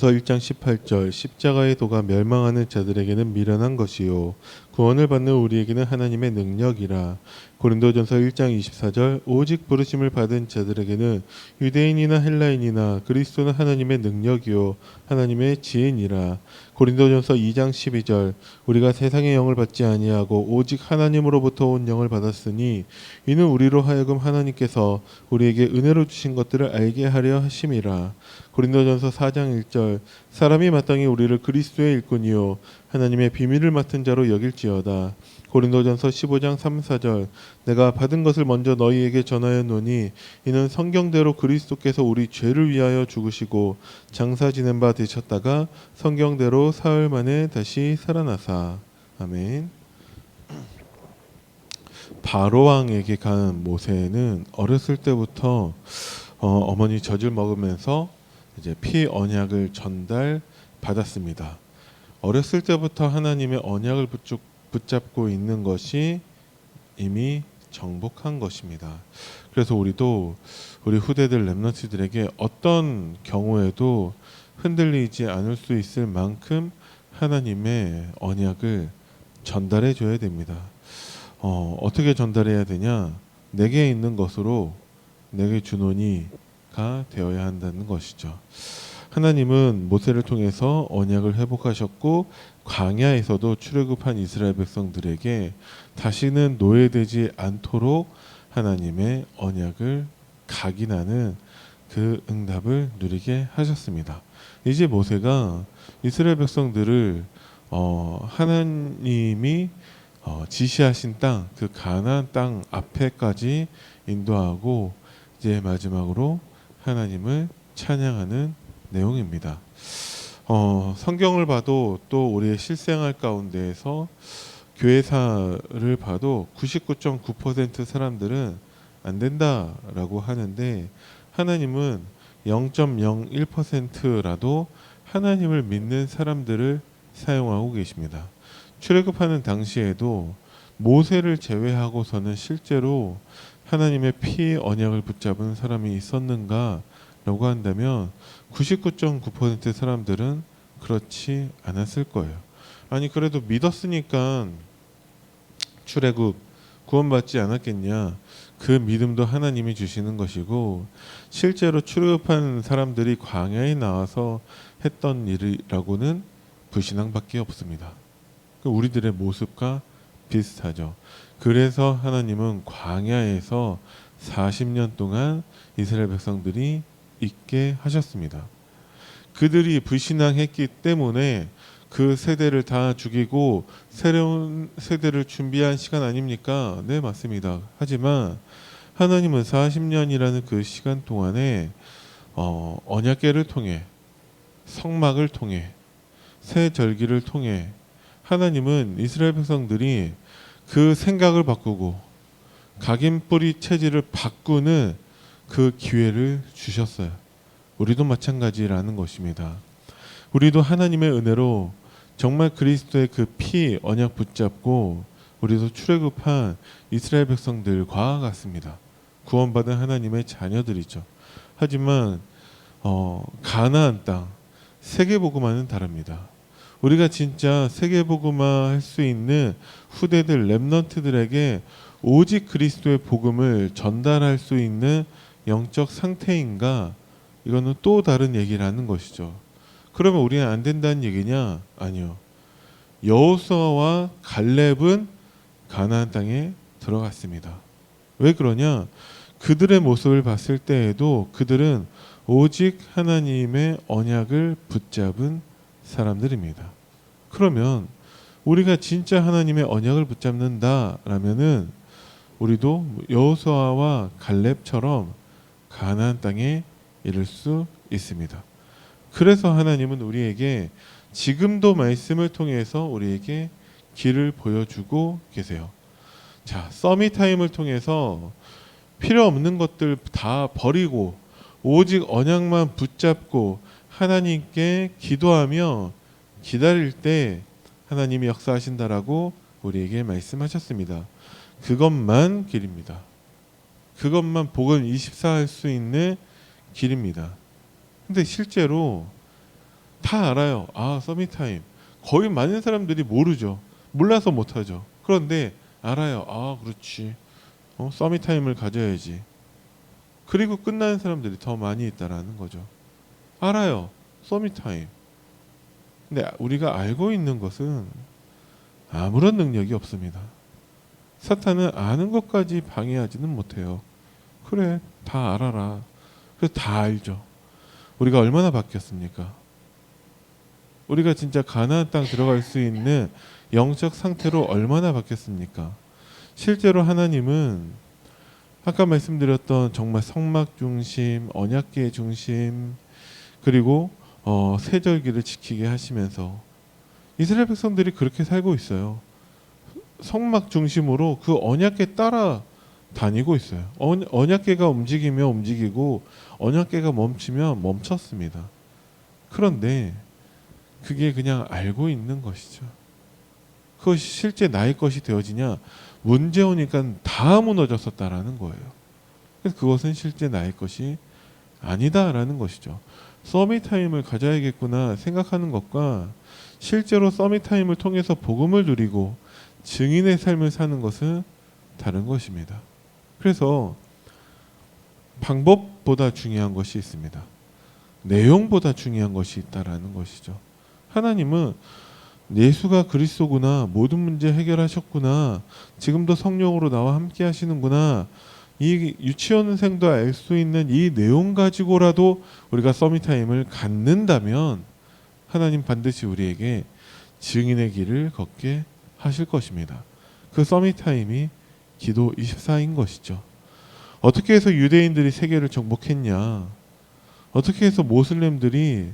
1장 18절 십자가의 도가 멸망하는 자들에게는 미련한 것이요 구원을 받는 우리에게는 하나님의 능력이라. 고린도전서 1장 24절 오직 부르심을 받은 자들에게는 유대인이나 헬라인이나 그리스도는 하나님의 능력이요 하나님의 지혜니라. 고린도전서 2장 12절 우리가 세상의 영을 받지 아니하고 오직 하나님으로부터 온 영을 받았으니 이는 우리로 하여금 하나님께서 우리에게 은혜로 주신 것들을 알게 하려 하심이라. 고린도전서 4장 1절 사람이 마땅히 우리를 그리스도의 일꾼이요 하나님의 비밀을 맡은 자로 여길지어다. 고린도전서 15장 3, 4절 내가 받은 것을 먼저 너희에게 전하였노니 이는 성경대로 그리스도께서 우리 죄를 위하여 죽으시고 장사 지낸 바 되셨다가 성경대로 사흘 만에 다시 살아나사. 아멘. 바로 왕에게 간 모세는 어렸을 때부터 어머니 젖을 먹으면서 이제 피 언약을 전달 받았습니다. 어렸을 때부터 하나님의 언약을 붙잡고 있는 것이 이미 정복한 것입니다. 그래서 우리도 우리 후대들 렘넌트들에게 어떤 경우에도 흔들리지 않을 수 있을 만큼 하나님의 언약을 전달해 줘야 됩니다. 어떻게 전달해야 되냐? 내게 있는 것으로 내게 주노니가 되어야 한다는 것이죠. 하나님은 모세를 통해서 언약을 회복하셨고 광야에서도 출애굽한 이스라엘 백성들에게 다시는 노예되지 않도록 하나님의 언약을 각인하는 그 응답을 누리게 하셨습니다. 이제 모세가 이스라엘 백성들을 하나님이 지시하신 땅, 그 가나안 땅 앞에까지 인도하고 이제 마지막으로 하나님을 찬양하는 내용입니다. 성경을 봐도 또 우리의 실생활 가운데에서 교회사를 봐도 99.9% 사람들은 안 된다라고 하는데 하나님은 0.01%라도 하나님을 믿는 사람들을 사용하고 계십니다. 출애굽하는 당시에도 모세를 제외하고서는 실제로 하나님의 피 언약을 붙잡은 사람이 있었는가라고 한다면 99.9% 사람들은 그렇지 않았을 거예요. 아니 그래도 믿었으니까 출애굽 구원받지 않았겠냐? 그 믿음도 하나님이 주시는 것이고 실제로 출애굽한 사람들이 광야에 나와서 했던 일이라고는 불신앙밖에 없습니다. 우리들의 모습과 비슷하죠. 그래서 하나님은 광야에서 40년 동안 이스라엘 백성들이 있게 하셨습니다. 그들이 불신앙했기 때문에 그 세대를 다 죽이고 새로운 세대를 준비한 시간 아닙니까? 네, 맞습니다. 하지만 하나님은 40년이라는 그 시간 동안에 언약궤를 통해 성막을 통해 새 절기를 통해 하나님은 이스라엘 백성들이 그 생각을 바꾸고 각인뿌리 체질을 바꾸는 그 기회를 주셨어요. 우리도 마찬가지라는 것입니다. 우리도 하나님의 은혜로 정말 그리스도의 그 피 언약 붙잡고 우리도 출애굽한 이스라엘 백성들과 같습니다. 구원받은 하나님의 자녀들이죠. 하지만 가나안 땅 세계복음화는 다릅니다. 우리가 진짜 세계복음화 할 수 있는 후대들 렘넌트들에게 오직 그리스도의 복음을 전달할 수 있는 영적 상태인가? 이거는 또 다른 얘기를 하는 것이죠. 그러면 우리는 안 된다는 얘기냐? 아니요. 여호수아와 갈렙은 가나안 땅에 들어갔습니다. 왜 그러냐? 그들의 모습을 봤을 때에도 그들은 오직 하나님의 언약을 붙잡은 사람들입니다. 그러면 우리가 진짜 하나님의 언약을 붙잡는다라면은 우리도 여호수아와 갈렙처럼 가나안 땅에 이를 수 있습니다. 그래서 하나님은 우리에게 지금도 말씀을 통해서 우리에게 길을 보여주고 계세요. 자, 서밋타임을 통해서 필요 없는 것들 다 버리고 오직 언약만 붙잡고 하나님께 기도하며 기다릴 때 하나님이 역사하신다라고 우리에게 말씀하셨습니다. 그것만 길입니다. 그것만 복음 24 할 수 있는 길입니다. 근데 실제로 다 알아요. 아, 서밋타임. 거의 많은 사람들이 모르죠. 몰라서 못하죠. 그런데 알아요. 아, 그렇지. 서밋타임을 가져야지. 그리고 끝나는 사람들이 더 많이 있다라는 거죠. 알아요. 서밋타임. 근데 우리가 알고 있는 것은 아무런 능력이 없습니다. 사탄은 아는 것까지 방해하지는 못해요. 그래, 다 알아라. 그래서 다 알죠. 우리가 얼마나 바뀌었습니까? 우리가 진짜 가나안 땅 들어갈 수 있는 영적 상태로 얼마나 바뀌었습니까? 실제로 하나님은 아까 말씀드렸던 정말 성막 중심, 언약궤 중심, 그리고 세절기를 지키게 하시면서 이스라엘 백성들이 그렇게 살고 있어요. 성막 중심으로 그 언약궤 따라 다니고 있어요. 언약궤가 움직이면 움직이고 언약궤가 멈추면 멈췄습니다. 그런데 그게 그냥 알고 있는 것이죠. 그것이 실제 나의 것이 되어지냐? 문제 오니까 다 무너졌었다라는 거예요. 그래서 그것은 실제 나의 것이 아니다라는 것이죠. 서밋타임을 가져야겠구나 생각하는 것과 실제로 서밋타임을 통해서 복음을 누리고 증인의 삶을 사는 것은 다른 것입니다. 그래서 방법보다 중요한 것이 있습니다. 내용보다 중요한 것이 있다라는 것이죠. 하나님은 예수가 그리스도구나, 모든 문제 해결하셨구나, 지금도 성령으로 나와 함께 하시는구나, 이 유치원생도 알 수 있는 이 내용 가지고라도 우리가 서밋타임을 갖는다면 하나님 반드시 우리에게 증인의 길을 걷게 하실 것입니다. 그 서밋타임이 기도 24인 것이죠. 어떻게 해서 유대인들이 세계를 정복했냐? 어떻게 해서 모슬렘들이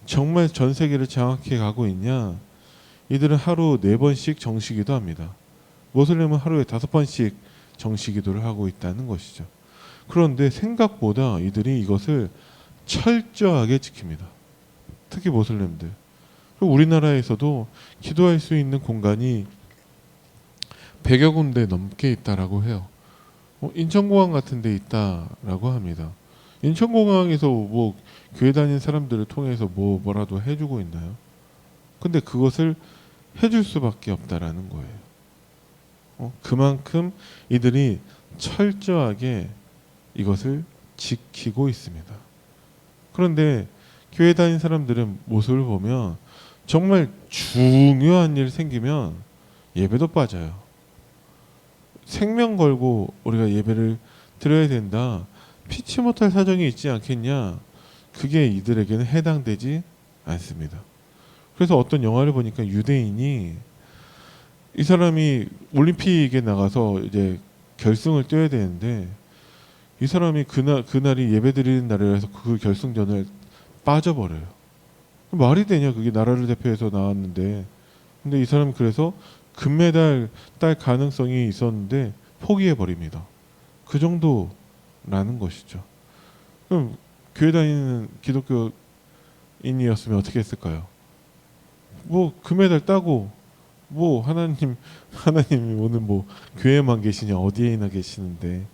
정말 전 세계를 장악해 가고 있냐? 이들은 하루 4번씩 정시기도 합니다. 모슬렘은 하루에 5번씩 정시기도를 하고 있다는 것이죠. 그런데 생각보다 이들이 이것을 철저하게 지킵니다. 특히 모슬렘들. 우리나라에서도 기도할 수 있는 공간이 100여 군데 넘게 있다라고 해요. 인천공항 같은 데 있다라고 합니다. 인천공항에서 뭐 교회 다니는 사람들을 통해서 뭐라도 해주고 있나요? 근데 그것을 해줄 수밖에 없다라는 거예요. 그만큼 이들이 철저하게 이것을 지키고 있습니다. 그런데 교회 다니는 사람들은 모습을 보면 정말 중요한 일 생기면 예배도 빠져요. 생명 걸고 우리가 예배를 드려야 된다. 피치 못할 사정이 있지 않겠냐? 그게 이들에게는 해당되지 않습니다. 그래서 어떤 영화를 보니까 유대인이 이 사람이 올림픽에 나가서 이제 결승을 뛰어야 되는데 이 사람이 그날이 예배드리는 날이라서 그 결승전을 빠져버려요. 말이 되냐? 그게 나라를 대표해서 나왔는데. 근데 이 사람이 그래서 금메달 딸 가능성이 있었는데 포기해버립니다. 그 정도라는 것이죠. 그럼 교회 다니는 기독교인이었으면 어떻게 했을까요? 뭐 금메달 따고 뭐 하나님이 오늘 뭐 교회만 계시냐 어디에나 계시는데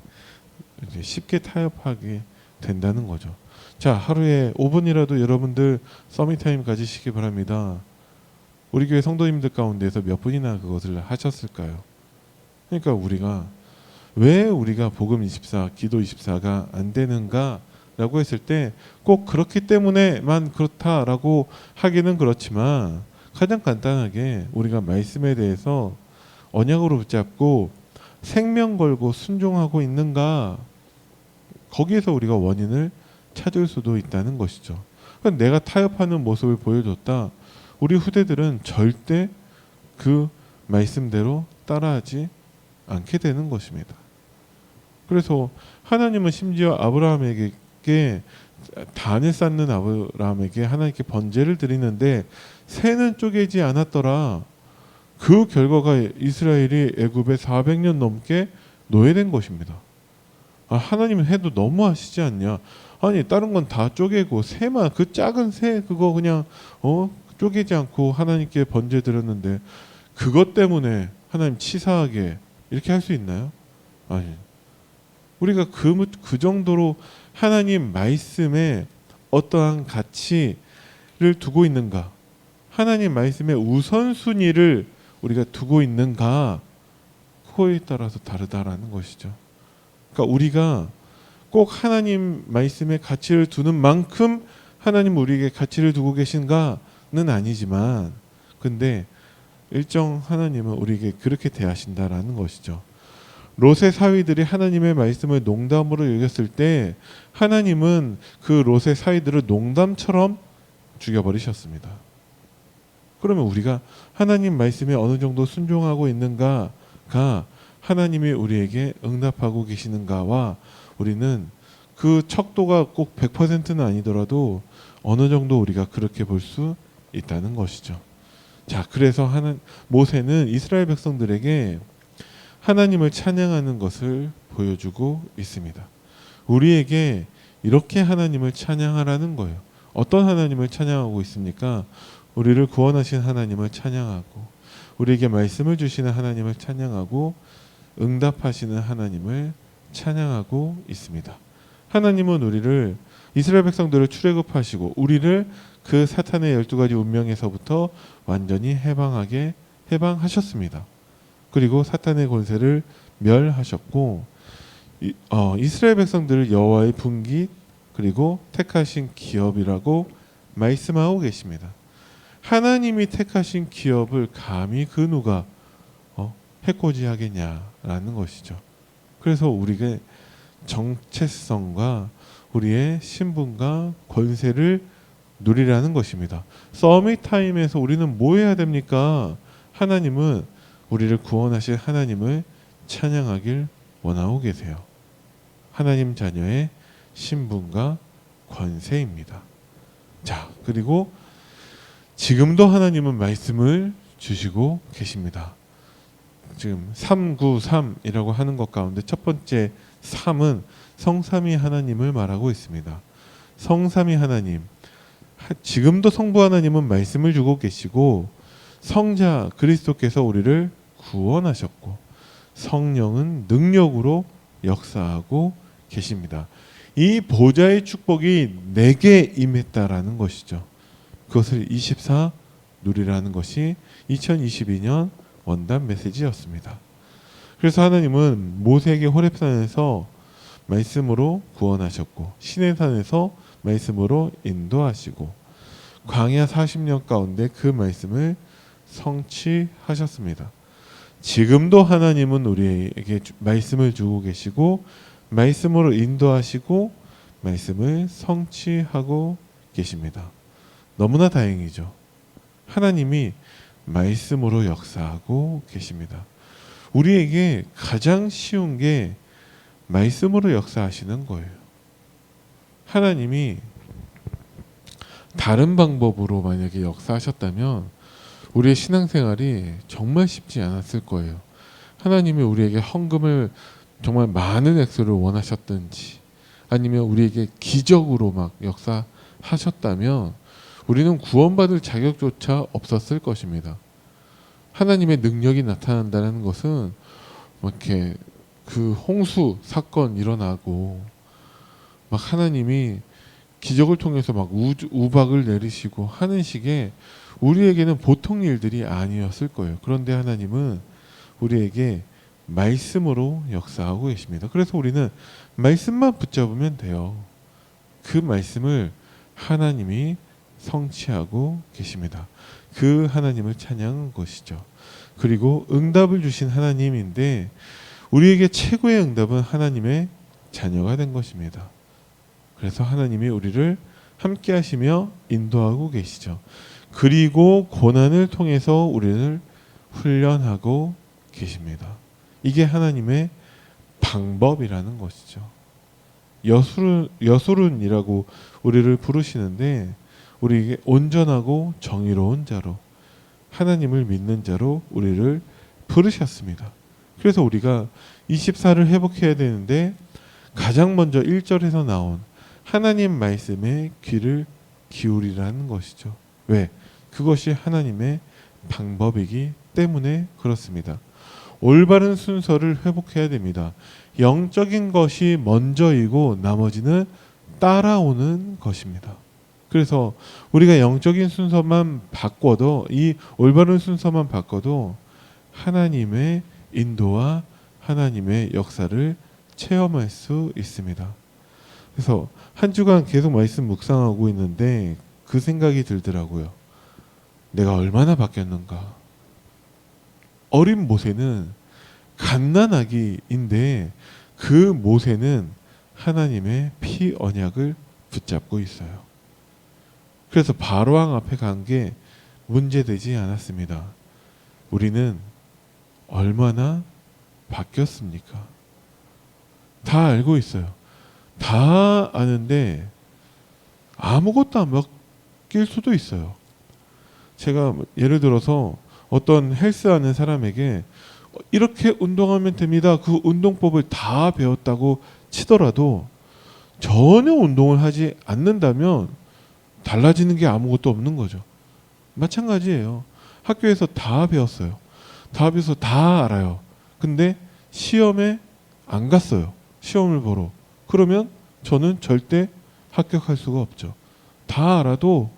이제 쉽게 타협하게 된다는 거죠. 자, 하루에 5분이라도 여러분들 서밋타임 가지시기 바랍니다. 우리 교회 성도님들 가운데서 몇 분이나 그것을 하셨을까요? 그러니까 왜 우리가 복음 24, 기도 24가 안 되는가라고 했을 때 꼭 그렇기 때문에만 그렇다라고 하기는 그렇지만 가장 간단하게 우리가 말씀에 대해서 언약으로 붙잡고 생명 걸고 순종하고 있는가, 거기에서 우리가 원인을 찾을 수도 있다는 것이죠. 그러니까 내가 타협하는 모습을 보여줬다. 우리 후대들은 절대 그 말씀대로 따라하지 않게 되는 것입니다. 그래서 하나님은 심지어 아브라함에게 단을 쌓는 아브라함에게 하나님께 번제를 드리는데 새는 쪼개지 않았더라. 그 결과가 이스라엘이 애굽에 400년 넘게 노예된 것입니다. 하나님은 해도 너무 하시지 않냐? 아니 다른 건 다 쪼개고 새만, 그 작은 새 그거 그냥 쪼개지 않고 하나님께 번제 드렸는데 그것 때문에 하나님 치사하게 이렇게 할 수 있나요? 아니. 우리가 그 정도로 하나님 말씀에 어떠한 가치, 두고 있는가? 하나님 말씀의 우선순위를 우리가 두고 있는가? 그거에 따라서 다르다라는 것이죠. 그러니까 우리가 꼭 하나님 말씀에 가치를 두는 만큼 하나님 우리에게 가치를 두고 계신가는 아니지만, 근데 일정 하나님은 우리에게 그렇게 대하신다라는 것이죠. 롯의 사위들이 하나님의 말씀을 농담으로 여겼을 때 하나님은 그 롯의 사위들을 농담처럼 죽여버리셨습니다. 그러면 우리가 하나님 말씀에 어느 정도 순종하고 있는가가 하나님이 우리에게 응답하고 계시는가와 우리는 그 척도가 꼭 100%는 아니더라도 어느 정도 우리가 그렇게 볼 수 있다는 것이죠. 자, 그래서 모세는 이스라엘 백성들에게 하나님을 찬양하는 것을 보여주고 있습니다. 우리에게 이렇게 하나님을 찬양하라는 거예요. 어떤 하나님을 찬양하고 있습니까? 우리를 구원하신 하나님을 찬양하고, 우리에게 말씀을 주시는 하나님을 찬양하고, 응답하시는 하나님을 찬양하고 있습니다. 하나님은 우리를, 이스라엘 백성들을 출애굽하시고 우리를 그 사탄의 12가지 운명에서부터 완전히 해방하셨습니다. 그리고 사탄의 권세를 멸하셨고, 이스라엘 백성들을 여호와의 분깃 그리고 택하신 기업이라고 말씀하고 계십니다. 하나님이 택하신 기업을 감히 그 누가 해코지하겠냐라는 것이죠. 그래서 우리의 정체성과 우리의 신분과 권세를 누리라는 것입니다. 서밋 타임에서 우리는 뭐 해야 됩니까? 하나님은 우리를 구원하실 하나님을 찬양하길 원하고 계세요. 하나님 자녀의 신분과 권세입니다. 자, 그리고 지금도 하나님은 말씀을 주시고 계십니다. 지금 393이라고 하는 것 가운데 첫 번째 3은 성삼위 하나님을 말하고 있습니다. 성삼위 하나님, 지금도 성부 하나님은 말씀을 주고 계시고, 성자 그리스도께서 우리를 구원하셨고, 성령은 능력으로 역사하고 계십니다. 이 보좌의 축복이 내게 임했다라는 것이죠. 그것을 24 누리라는 것이 2022년 원단 메시지였습니다. 그래서 하나님은 모세에게 호렙산에서 말씀으로 구원하셨고, 시내산에서 말씀으로 인도하시고, 광야 40년 가운데 그 말씀을 성취하셨습니다. 지금도 하나님은 우리에게 말씀을 주고 계시고, 말씀으로 인도하시고, 말씀을 성취하고 계십니다. 너무나 다행이죠. 하나님이 말씀으로 역사하고 계십니다. 우리에게 가장 쉬운 게 말씀으로 역사하시는 거예요. 하나님이 다른 방법으로 만약에 역사하셨다면 우리의 신앙생활이 정말 쉽지 않았을 거예요. 하나님이 우리에게 헌금을 정말 많은 액수를 원하셨든지, 아니면 우리에게 기적으로 막 역사하셨다면 우리는 구원받을 자격조차 없었을 것입니다. 하나님의 능력이 나타난다는 것은 이렇게 그 홍수 사건 일어나고 막 하나님이 기적을 통해서 막 우박을 내리시고 하는 식의, 우리에게는 보통 일들이 아니었을 거예요. 그런데 하나님은 우리에게 말씀으로 역사하고 계십니다. 그래서 우리는 말씀만 붙잡으면 돼요. 그 말씀을 하나님이 성취하고 계십니다. 그 하나님을 찬양한 것이죠. 그리고 응답을 주신 하나님인데, 우리에게 최고의 응답은 하나님의 자녀가 된 것입니다. 그래서 하나님이 우리를 함께 하시며 인도하고 계시죠. 그리고 고난을 통해서 우리를 훈련하고 계십니다. 이게 하나님의 방법이라는 것이죠. 여술은이라고 우리를 부르시는데, 우리에게 온전하고 정의로운 자로, 하나님을 믿는 자로 우리를 부르셨습니다. 그래서 우리가 24를 회복해야 되는데, 가장 먼저 1절에서 나온 하나님 말씀에 귀를 기울이라는 것이죠. 왜? 그것이 하나님의 방법이기 때문에 그렇습니다. 올바른 순서를 회복해야 됩니다. 영적인 것이 먼저이고 나머지는 따라오는 것입니다. 그래서 우리가 영적인 순서만 바꿔도, 이 올바른 순서만 바꿔도 하나님의 인도와 하나님의 역사를 체험할 수 있습니다. 그래서 한 주간 계속 말씀 묵상하고 있는데 그 생각이 들더라고요. 내가 얼마나 바뀌었는가. 어린 모세는 갓난아기인데 그 모세는 하나님의 피 언약을 붙잡고 있어요. 그래서 바로왕 앞에 간 게 문제되지 않았습니다. 우리는 얼마나 바뀌었습니까? 다 알고 있어요. 다 아는데 아무것도 안 바뀔 수도 있어요. 제가 예를 들어서 어떤 헬스하는 사람에게 이렇게 운동하면 됩니다. 그 운동법을 다 배웠다고 치더라도 전혀 운동을 하지 않는다면 달라지는 게 아무것도 없는 거죠. 마찬가지예요. 학교에서 다 배웠어요. 다 배워서 다 알아요. 근데 시험에 안 갔어요. 시험을 보러. 그러면 저는 절대 합격할 수가 없죠. 다 알아도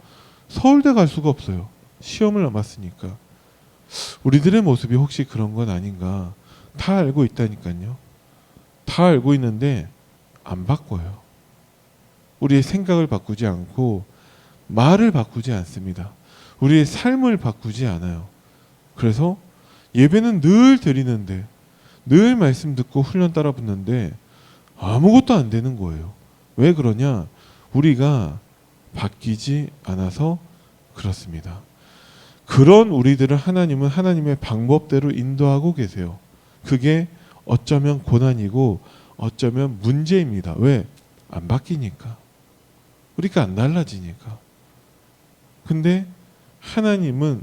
서울대 갈 수가 없어요. 시험을 안 봤으니까. 우리들의 모습이 혹시 그런 건 아닌가. 다 알고 있다니까요. 다 알고 있는데 안 바꿔요. 우리의 생각을 바꾸지 않고 말을 바꾸지 않습니다. 우리의 삶을 바꾸지 않아요. 그래서 예배는 늘 드리는데, 늘 말씀 듣고 훈련 따라 붙는데 아무것도 안 되는 거예요. 왜 그러냐? 우리가 바뀌지 않아서 그렇습니다. 그런 우리들을 하나님은 하나님의 방법대로 인도하고 계세요. 그게 어쩌면 고난이고 어쩌면 문제입니다. 왜? 안 바뀌니까. 우리가 안 달라지니까. 근데 하나님은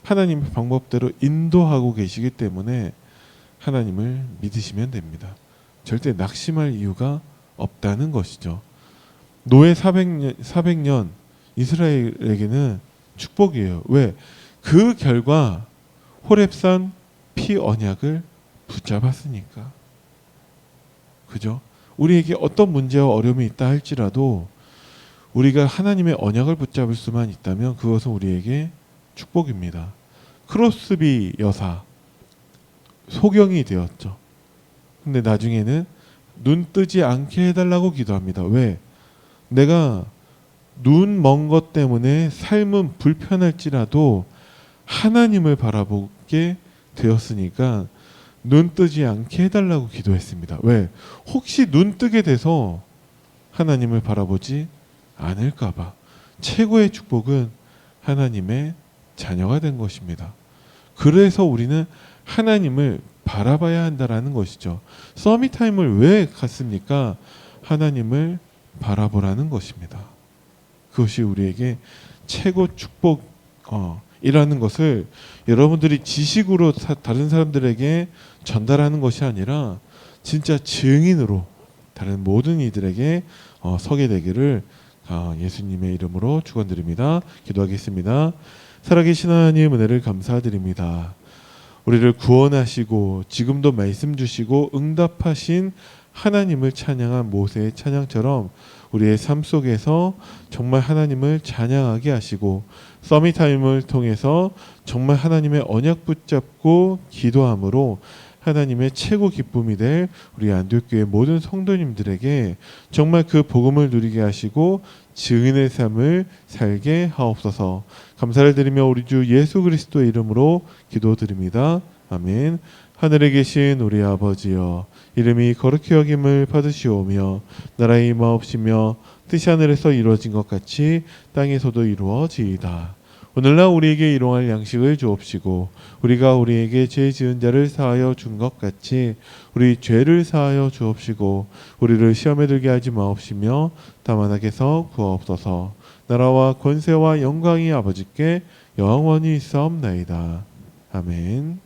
하나님의 방법대로 인도하고 계시기 때문에 하나님을 믿으시면 됩니다. 절대 낙심할 이유가 없다는 것이죠. 노예 400년 이스라엘에게는 축복이에요. 왜? 그 결과 호렙산 피 언약을 붙잡았으니까. 그죠? 우리에게 어떤 문제와 어려움이 있다 할지라도 우리가 하나님의 언약을 붙잡을 수만 있다면 그것은 우리에게 축복입니다. 크로스비 여사 소경이 되었죠. 근데 나중에는 눈 뜨지 않게 해달라고 기도합니다. 왜? 내가 눈 먼 것 때문에 삶은 불편할지라도 하나님을 바라보게 되었으니까 눈 뜨지 않게 해달라고 기도했습니다. 왜? 혹시 눈 뜨게 돼서 하나님을 바라보지 않을까봐. 최고의 축복은 하나님의 자녀가 된 것입니다. 그래서 우리는 하나님을 바라봐야 한다라는 것이죠. 서밋타임을 왜 갔습니까? 하나님을 바라보라는 것입니다. 그것이 우리에게 최고 축복이라는 것을 여러분들이 지식으로 다른 사람들에게 전달하는 것이 아니라 진짜 증인으로 다른 모든 이들에게 서게 되기를 예수님의 이름으로 축원드립니다. 기도하겠습니다. 살아계신 하나님 은혜를 감사드립니다. 우리를 구원하시고 지금도 말씀 주시고 응답하신 하나님을 찬양한 모세의 찬양처럼 우리의 삶 속에서 정말 하나님을 찬양하게 하시고 서밋타임을 통해서 정말 하나님의 언약 붙잡고 기도함으로 하나님의 최고 기쁨이 될 우리 안동교회 모든 성도님들에게 정말 그 복음을 누리게 하시고 증인의 삶을 살게 하옵소서. 감사를 드리며 우리 주 예수 그리스도의 이름으로 기도드립니다. 아멘. 하늘에 계신 우리 아버지여, 이름이 거룩히 여김을 받으시오며 나라의 임하옵시며 뜻이 하늘에서 이루어진 것 같이 땅에서도 이루어지이다. 오늘날 우리에게 일용할 양식을 주옵시고 우리가 우리에게 죄 지은 자를 사하여 준 것 같이 우리 죄를 사하여 주옵시고 우리를 시험에 들게 하지 마옵시며 다만 악에서 구하옵소서. 나라와 권세와 영광이 아버지께 영원히 있사옵나이다. 아멘.